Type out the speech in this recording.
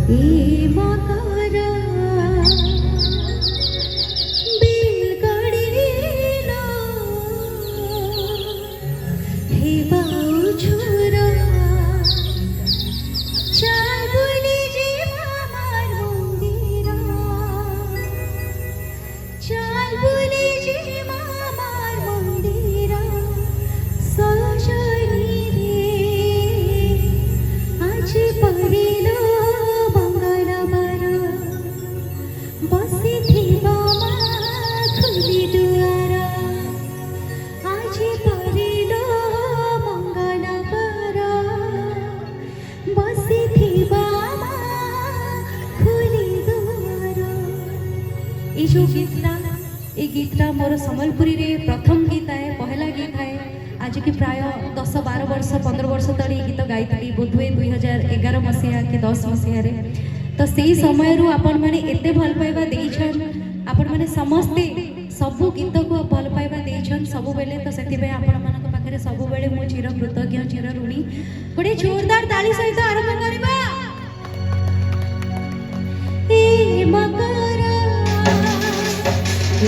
ए मकरा बिलगडीला हे बाऊ छोरा चाल बोली जे मामार मंदिरा चाल बोली जे मामार मंदिरा सजनी रे आज परिलो मंगल बर बसी थिबा मा खुली दुआर आज परिलो मंगल बर बसी थिबा मा खुली दुआर। ये जो गीतटा मोर सम्बलपुरी रे प्रथम गीत है, पहला गीत है। आज की प्राय 10-12 वर्ष 15 वर्ष तले ये गीत गाई बोधुए 2011 मसीहा कि 10 मसीह तो से समय आपण मैंने एते भल पाइबा देइछन, आपण मैंने समस्ते सबु गीत को भल पाइबा देइछन सबु बेले। तो सेति बे आपण मानक पाखरे सबु बेले मो चिर कृतज्ञ चिर ऋणी। गोटे जोरदार ताली सहित आरंभ करबा। ए मकरा ए